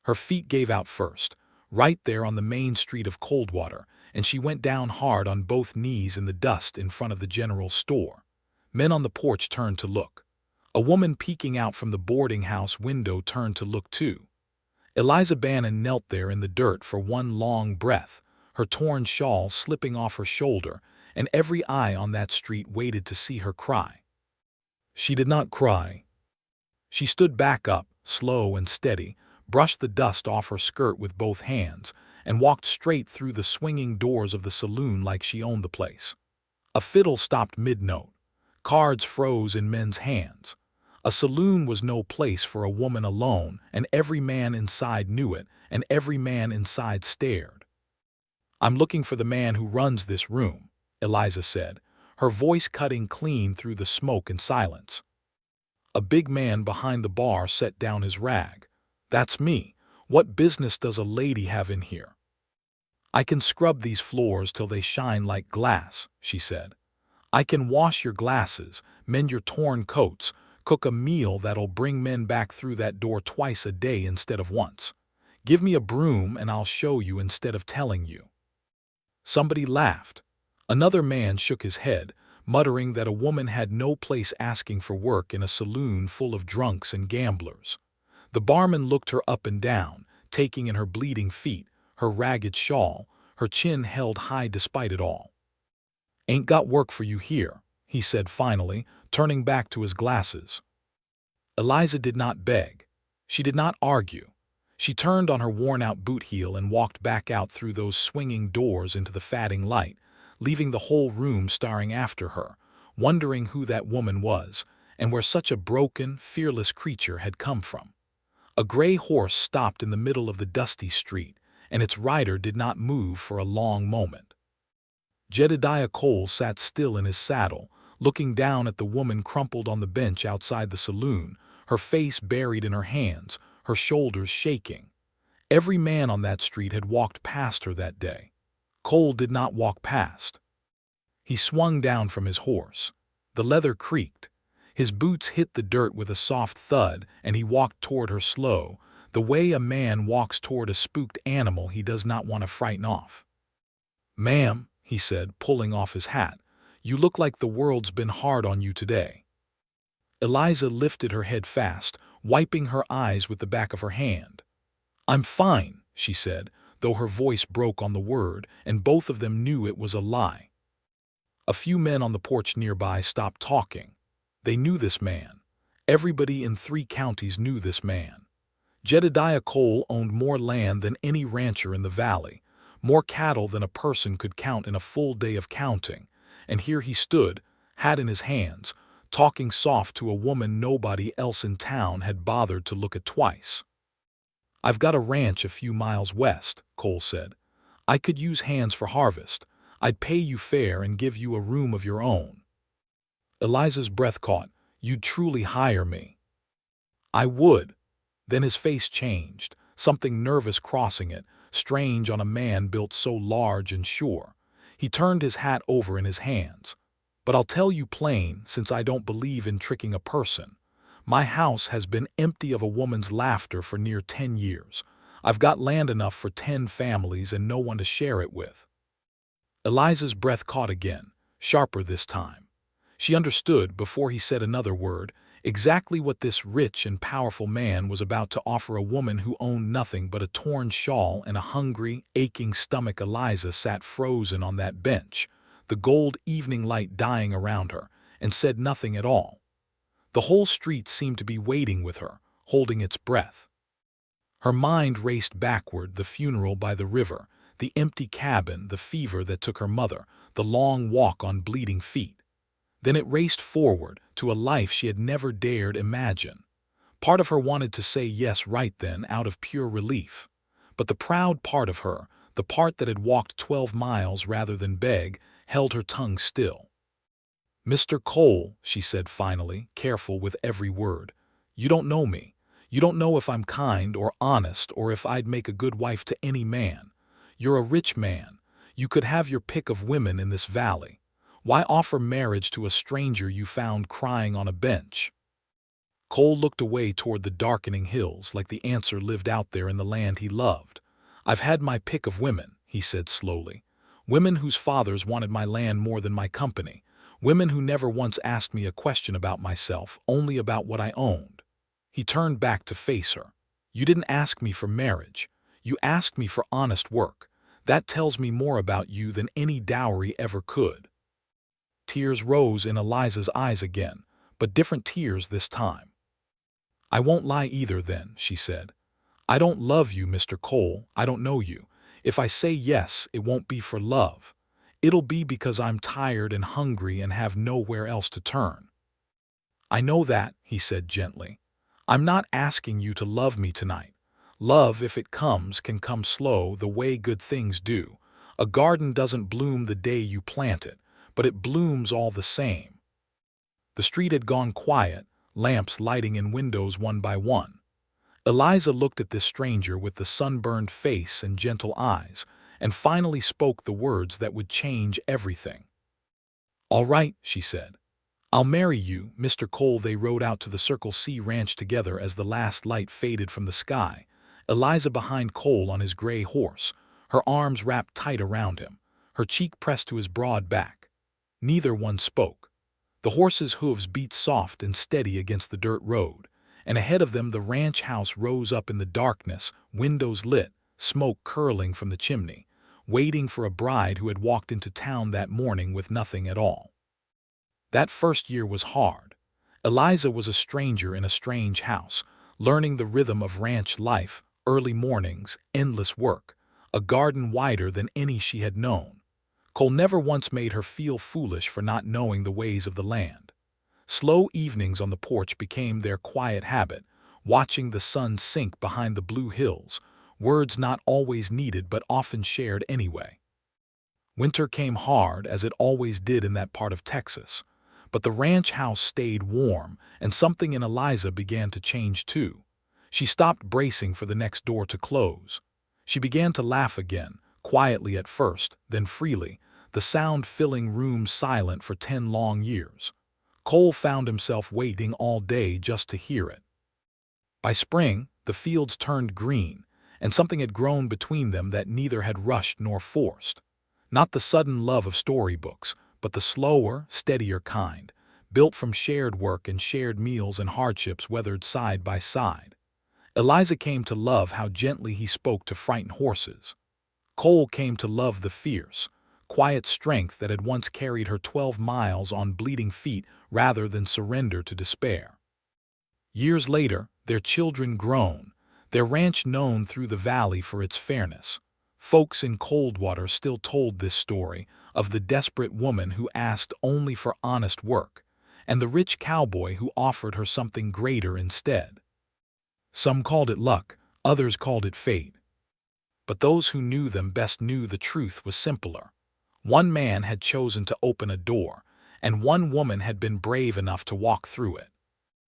Her feet gave out first, right there on the main street of Coldwater, and she went down hard on both knees in the dust in front of the general store. Men on the porch turned to look. A woman peeking out from the boarding house window turned to look too. Eliza Bannon knelt there in the dirt for one long breath, her torn shawl slipping off her shoulder, and every eye on that street waited to see her cry. She did not cry. She stood back up, slow and steady, brushed the dust off her skirt with both hands, and walked straight through the swinging doors of the saloon like she owned the place. A fiddle stopped mid-note. Cards froze in men's hands. A saloon was no place for a woman alone, and every man inside knew it, and every man inside stared. "I'm looking for the man who runs this room," Eliza said, her voice cutting clean through the smoke and silence. A big man behind the bar set down his rag. "That's me. What business does a lady have in here?" "I can scrub these floors till they shine like glass," she said. "I can wash your glasses, mend your torn coats, cook a meal that'll bring men back through that door twice a day instead of once. Give me a broom and I'll show you instead of telling you." Somebody laughed. Another man shook his head, muttering that a woman had no place asking for work in a saloon full of drunks and gamblers. The barman looked her up and down, taking in her bleeding feet, her ragged shawl, her chin held high despite it all. "Ain't got work for you here," he said finally, turning back to his glasses. Eliza did not beg. She did not argue. She turned on her worn-out boot heel and walked back out through those swinging doors into the fading light, leaving the whole room staring after her, wondering who that woman was, and where such a broken, fearless creature had come from. A gray horse stopped in the middle of the dusty street, and its rider did not move for a long moment. Jedediah Cole sat still in his saddle, looking down at the woman crumpled on the bench outside the saloon, her face buried in her hands, her shoulders shaking. Every man on that street had walked past her that day. Cole did not walk past. He swung down from his horse. The leather creaked. His boots hit the dirt with a soft thud, and he walked toward her slow, the way a man walks toward a spooked animal he does not want to frighten off. "Ma'am," he said, pulling off his hat, "you look like the world's been hard on you today." Eliza lifted her head fast, wiping her eyes with the back of her hand. "I'm fine," she said, though her voice broke on the word, and both of them knew it was a lie. A few men on the porch nearby stopped talking. They knew this man. Everybody in 3 counties knew this man. Jedediah Cole owned more land than any rancher in the valley, more cattle than a person could count in a full day of counting, and here he stood, hat in his hands, talking soft to a woman nobody else in town had bothered to look at twice. "I've got a ranch a few miles west," Cole said. "I could use hands for harvest. I'd pay you fair and give you a room of your own." Eliza's breath caught. "You'd truly hire me?" "I would." Then his face changed, something nervous crossing it, strange on a man built so large and sure. He turned his hat over in his hands. "But I'll tell you plain, since I don't believe in tricking a person. My house has been empty of a woman's laughter for near 10 years. I've got land enough for 10 families and no one to share it with." Eliza's breath caught again, sharper this time. She understood, before he said another word, exactly what this rich and powerful man was about to offer a woman who owned nothing but a torn shawl and a hungry, aching stomach. Eliza sat frozen on that bench, the gold evening light dying around her, and said nothing at all. The whole street seemed to be waiting with her, holding its breath. Her mind raced backward, the funeral by the river, the empty cabin, the fever that took her mother, the long walk on bleeding feet. Then it raced forward to a life she had never dared imagine. Part of her wanted to say yes right then out of pure relief. But the proud part of her, the part that had walked 12 miles rather than beg, held her tongue still. "Mr. Cole," she said finally, careful with every word, "you don't know me. You don't know if I'm kind or honest or if I'd make a good wife to any man. You're a rich man. You could have your pick of women in this valley. Why offer marriage to a stranger you found crying on a bench?" Cole looked away toward the darkening hills like the answer lived out there in the land he loved. I've had my pick of women, he said slowly. Women whose fathers wanted my land more than my company. Women who never once asked me a question about myself, only about what I owned. He turned back to face her. You didn't ask me for marriage. You asked me for honest work. That tells me more about you than any dowry ever could. Tears rose in Eliza's eyes again, but different tears this time. I won't lie either then, she said. I don't love you, Mr. Cole. I don't know you. If I say yes, it won't be for love. It'll be because I'm tired and hungry and have nowhere else to turn. I know that, he said gently. I'm not asking you to love me tonight. Love, if it comes, can come slow, the way good things do. A garden doesn't bloom the day you plant it, but it blooms all the same. The street had gone quiet, lamps lighting in windows one by one. Eliza looked at this stranger with the sunburned face and gentle eyes, and finally spoke the words that would change everything. All right, she said. I'll marry you, Mr. Cole. They rode out to the Circle C ranch together as the last light faded from the sky, Eliza behind Cole on his gray horse, her arms wrapped tight around him, her cheek pressed to his broad back. Neither one spoke. The horse's hooves beat soft and steady against the dirt road, and ahead of them the ranch house rose up in the darkness, windows lit, smoke curling from the chimney, waiting for a bride who had walked into town that morning with nothing at all. That first year was hard. Eliza was a stranger in a strange house, learning the rhythm of ranch life, early mornings, endless work, a garden wider than any she had known. Cole never once made her feel foolish for not knowing the ways of the land. Slow evenings on the porch became their quiet habit, watching the sun sink behind the blue hills, words not always needed but often shared anyway. Winter came hard, as it always did in that part of Texas, but the ranch house stayed warm, and something in Eliza began to change too. She stopped bracing for the next door to close. She began to laugh again, quietly at first, then freely, the sound filling rooms silent for 10 long years. Cole found himself waiting all day just to hear it. By spring, the fields turned green, and something had grown between them that neither had rushed nor forced. Not the sudden love of storybooks, but the slower, steadier kind, built from shared work and shared meals and hardships weathered side by side. Eliza came to love how gently he spoke to frightened horses. Cole came to love the fierce, quiet strength that had once carried her 12 miles on bleeding feet rather than surrender to despair. Years later, their children grown, their ranch known through the valley for its fairness. Folks in Coldwater still told this story of the desperate woman who asked only for honest work, and the rich cowboy who offered her something greater instead. Some called it luck, others called it fate. But those who knew them best knew the truth was simpler. One man had chosen to open a door, and one woman had been brave enough to walk through it.